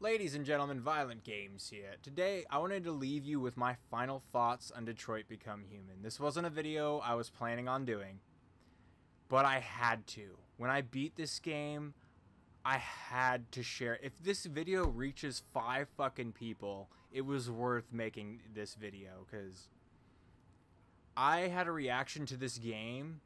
Ladies and gentlemen, Violent Games here. Today, I wanted to leave you with my final thoughts on Detroit Become Human. This wasn't a video I was planning on doing, but I had to. When I beat this game, I had to share. If this video reaches 5 fucking people, it was worth making this video, because I had a reaction to this game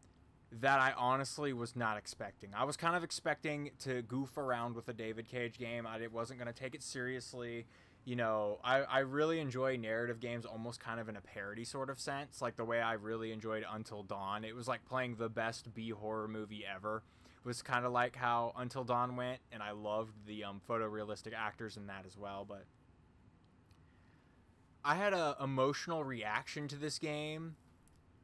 that I honestly was not expecting. I was kind of expecting to goof around with a David Cage game. I wasn't going to take it seriously. You know, I really enjoy narrative games almost kind of in a parody sort of sense. Like the way I really enjoyed Until Dawn. It was like playing the best B-horror movie ever. It was kind of like how Until Dawn went, and I loved the photorealistic actors in that as well. But I had an emotional reaction to this game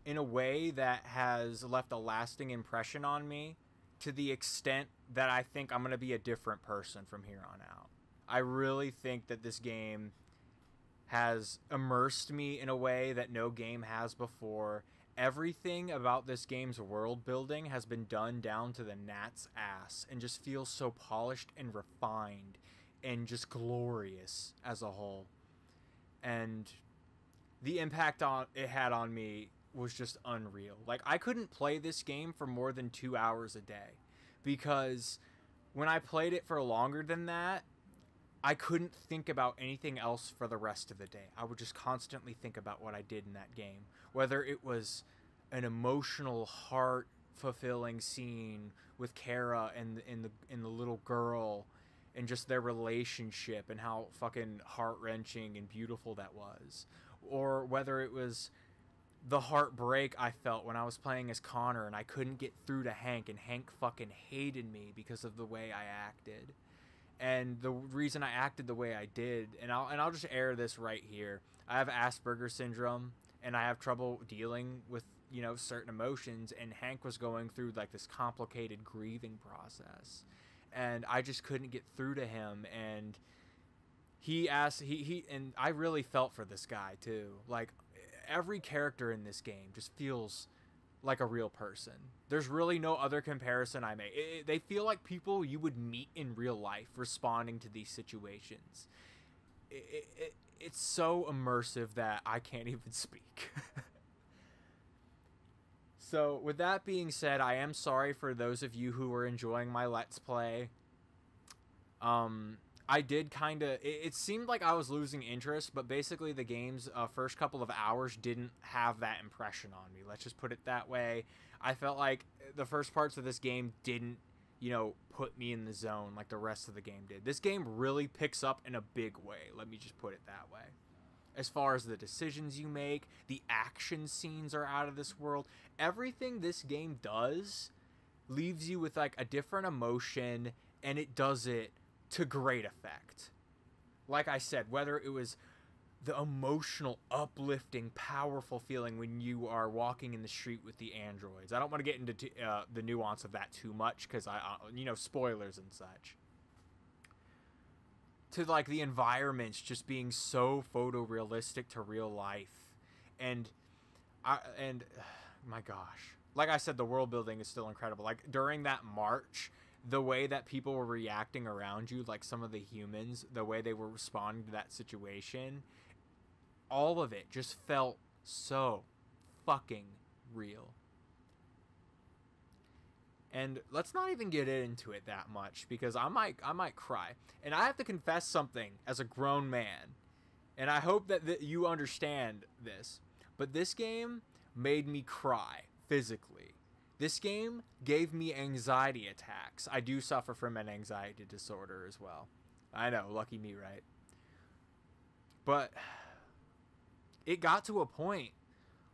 in a way that has left a lasting impression on me, to the extent that I think I'm going to be a different person from here on out. I really think that this game has immersed me in a way that no game has before. Everything about this game's world building has been done down to the gnat's ass and just feels so polished and refined and just glorious as a whole. And the impact it had on me was just unreal. Like, I couldn't play this game for more than 2 hours a day, because when I played it for longer than that, I couldn't think about anything else for the rest of the day. I would just constantly think about what I did in that game, whether it was an emotional, heart-fulfilling scene with Kara and the little girl, and just their relationship and how fucking heart-wrenching and beautiful that was, or whether it was the heartbreak I felt when I was playing as Connor and I couldn't get through to Hank, and Hank fucking hated me because of the way I acted. And the reason I acted the way I did, and I'll just air this right here. I have Asperger's syndrome, and I have trouble dealing with, you know, certain emotions, and Hank was going through like this complicated grieving process, and I just couldn't get through to him. And and I really felt for this guy too. Like, every character in this game just feels like a real person. There's really no other comparison I make. They feel like people you would meet in real life responding to these situations. It's so immersive that I can't even speak. So with that being said, I am sorry for those of you who are enjoying my Let's Play. I did kind of, it seemed like I was losing interest, but basically the game's first couple of hours didn't have that impression on me. Let's just put it that way. I felt like the first parts of this game didn't, you know, put me in the zone like the rest of the game did. This game really picks up in a big way. Let me just put it that way. As far as the decisions you make, the action scenes are out of this world. Everything this game does leaves you with like a different emotion, and it does it to great effect. Like I said, whether it was the emotional, uplifting, powerful feeling when you are walking in the street with the androids. I don't want to get into the nuance of that too much, because you know, spoilers and such. To like the environments just being so photorealistic to real life, and my gosh, like I said, the world building is still incredible. Like during that march, the way that people were reacting around you, like some of the humans, the way they were responding to that situation, all of it just felt so fucking real. And let's not even get into it that much, because I might cry. And I have to confess something as a grown man, and I hope that you understand this, but this game made me cry physically. This game gave me anxiety attacks. I do suffer from an anxiety disorder as well. I know, lucky me, right? But it got to a point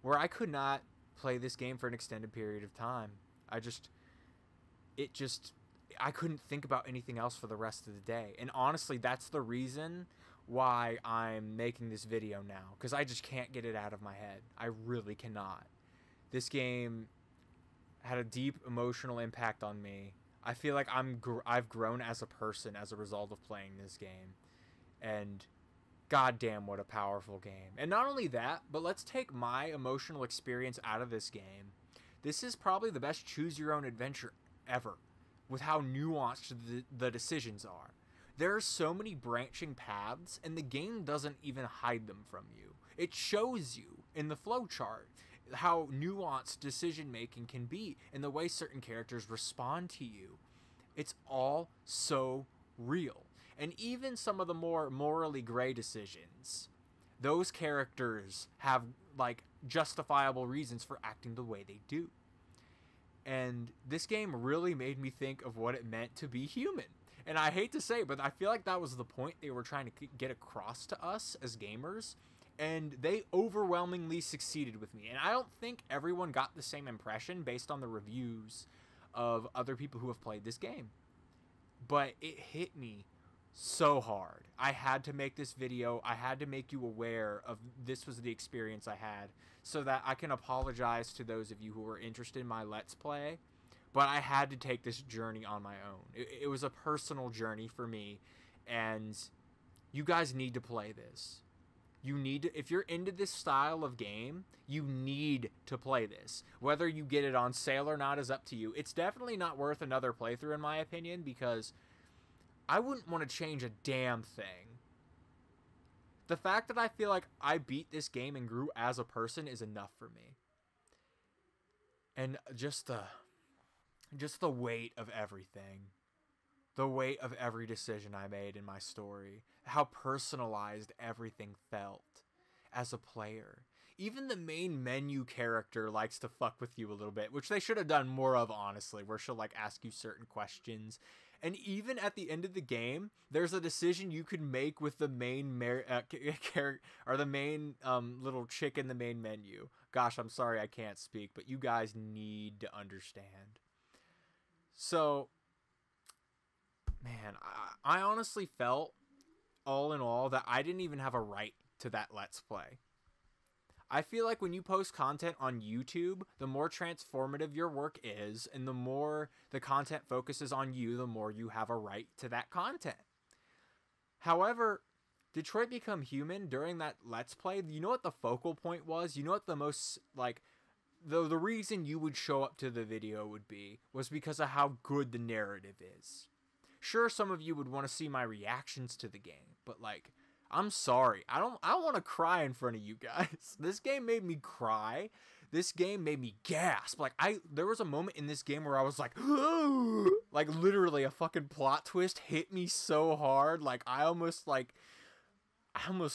where I could not play this game for an extended period of time. I couldn't think about anything else for the rest of the day. And honestly, that's the reason why I'm making this video now, because I just can't get it out of my head. I really cannot. This game had a deep emotional impact on me. I feel like I've grown as a person as a result of playing this game. And goddamn, what a powerful game. And not only that, but let's take my emotional experience out of this game. This is probably the best choose your own adventure ever, with how nuanced the decisions are. There are so many branching paths, and the game doesn't even hide them from you. It shows you in the flowchart how nuanced decision making can be and the way certain characters respond to you. It's all so real. And even some of the more morally gray decisions, those characters have like justifiable reasons for acting the way they do. And this game really made me think of what it meant to be human. And I hate to say it, but I feel like that was the point they were trying to get across to us as gamers. And they overwhelmingly succeeded with me. And I don't think everyone got the same impression based on the reviews of other people who have played this game. But it hit me so hard. I had to make this video. I had to make you aware of this was the experience I had so that I can apologize to those of you who were interested in my Let's Play. But I had to take this journey on my own. It was a personal journey for me, and you guys need to play this. You need to, if you're into this style of game, you need to play this. Whether you get it on sale or not is up to you. It's definitely not worth another playthrough in my opinion, because I wouldn't want to change a damn thing. The fact that I feel like I beat this game and grew as a person is enough for me. And just the weight of everything. The weight of every decision I made in my story. How personalized everything felt as a player. Even the main menu character likes to fuck with you a little bit, which they should have done more of, honestly, where she'll like ask you certain questions. And even at the end of the game, there's a decision you could make with the main character, or the main little chick in the main menu. Gosh, I'm sorry I can't speak, but you guys need to understand. So, man, I honestly felt, all in all, that I didn't even have a right to that Let's Play. I feel like when you post content on YouTube, the more transformative your work is, and the more the content focuses on you, the more you have a right to that content. However, Detroit Become Human, during that Let's Play, you know what the focal point was? You know what the most, like, the reason you would show up to the video would be, was because of how good the narrative is. Sure, some of you would want to see my reactions to the game, but like, I'm sorry. I don't want to cry in front of you guys. This game made me cry. This game made me gasp. Like, there was a moment in this game where I was like, like literally a fucking plot twist hit me so hard. Like, I almost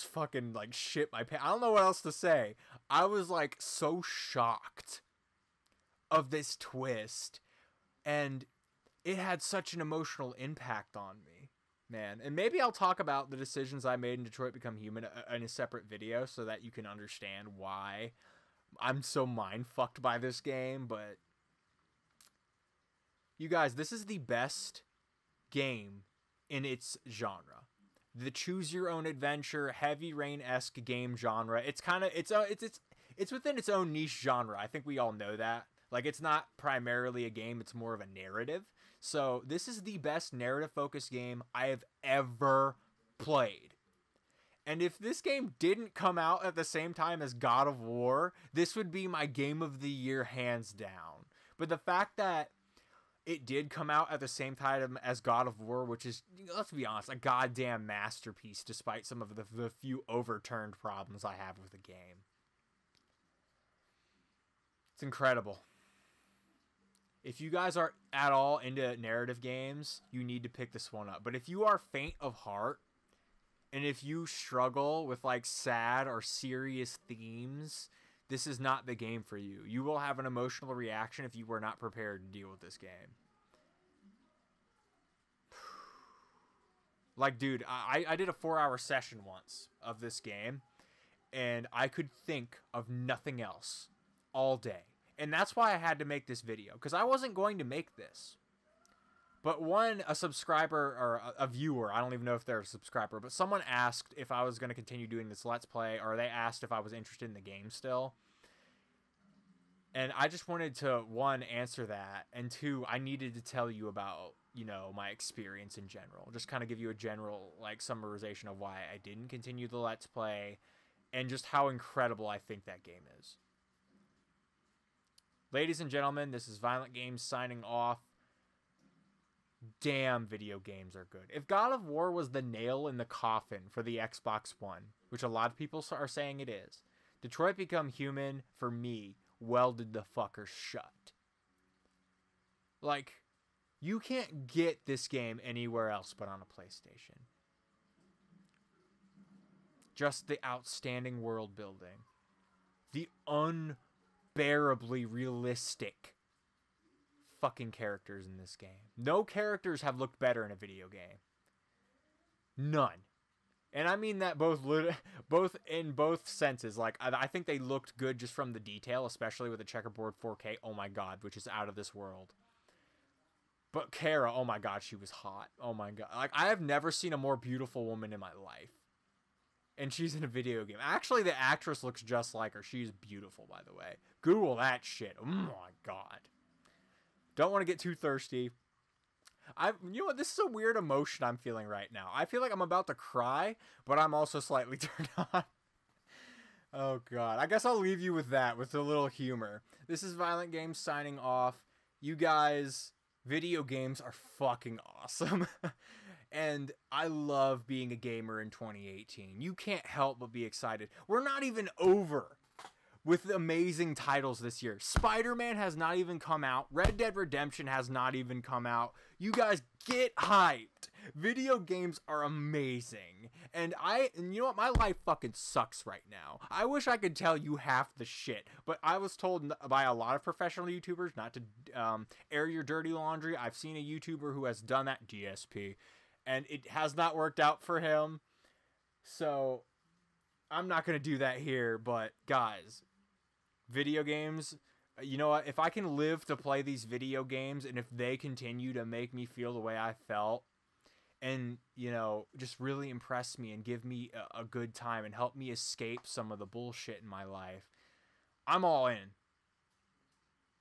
fucking like shit my pants. I don't know what else to say. I was like so shocked of this twist, and it had such an emotional impact on me, man. And maybe I'll talk about the decisions I made in Detroit Become Human in a separate video so that you can understand why I'm so mind-fucked by this game. But you guys, this is the best game in its genre. The choose-your-own-adventure, heavy rain-esque game genre. It's kind of it's within its own niche genre. I think we all know that. Like, it's not primarily a game, it's more of a narrative. So, this is the best narrative-focused game I have ever played. And if this game didn't come out at the same time as God of War, this would be my game of the year hands down. But the fact that it did come out at the same time as God of War, which is, let's be honest, a goddamn masterpiece, despite some of the few overturned problems I have with the game. It's incredible. If you guys are at all into narrative games, you need to pick this one up. But if you are faint of heart, and if you struggle with like sad or serious themes, this is not the game for you. You will have an emotional reaction if you were not prepared to deal with this game. Like, dude, I did a 4-hour session once of this game, and I could think of nothing else all day. And that's why I had to make this video, because I wasn't going to make this. But a subscriber, or a viewer, I don't even know if they're a subscriber, but someone asked if I was going to continue doing this Let's Play, or they asked if I was interested in the game still. And I just wanted to, one, answer that, and two, I needed to tell you about, you know, my experience in general. Just kind of give you a general, like, summarization of why I didn't continue the Let's Play, and just how incredible I think that game is. Ladies and gentlemen, this is Violent Games signing off. damn, video games are good. If God of War was the nail in the coffin for the Xbox One, which a lot of people are saying it is, Detroit Become Human, for me, welded the fucker shut. Like, you can't get this game anywhere else but on a PlayStation. Just the outstanding world building. The unbearably realistic fucking characters in this game. No characters have looked better in a video game. None. And I mean that both in both senses. Like, I think they looked good just from the detail, especially with the checkerboard 4K. Oh my god, which is out of this world. But Kara, oh my god, she was hot. Oh my god. Like, I have never seen a more beautiful woman in my life. And she's in a video game. Actually, the actress looks just like her. She's beautiful, by the way. Google that shit. Oh my god. Don't want to get too thirsty. You know what? This is a weird emotion I'm feeling right now. I feel like I'm about to cry, but I'm also slightly turned on. Oh god. I guess I'll leave you with that, with a little humor. This is Violent Games signing off. You guys, video games are fucking awesome. And I love being a gamer in 2018. You can't help but be excited. We're not even over with amazing titles this year. Spider-Man has not even come out. Red Dead Redemption has not even come out. You guys get hyped. Video games are amazing. And you know what? My life fucking sucks right now. I wish I could tell you half the shit. But I was told by a lot of professional YouTubers not to air your dirty laundry. I've seen a YouTuber who has done that, DSP. And it has not worked out for him. So I'm not going to do that here. But guys, video games, you know what? If I can live to play these video games, and if they continue to make me feel the way I felt, and, you know, just really impress me and give me a good time and help me escape some of the bullshit in my life, I'm all in.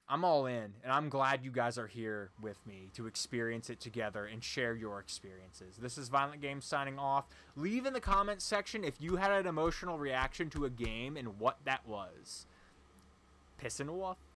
I'm all in, and I'm glad you guys are here with me to experience it together and share your experiences. This is Violent Games signing off. Leave in the comments section if you had an emotional reaction to a game and what that was. Pissing off.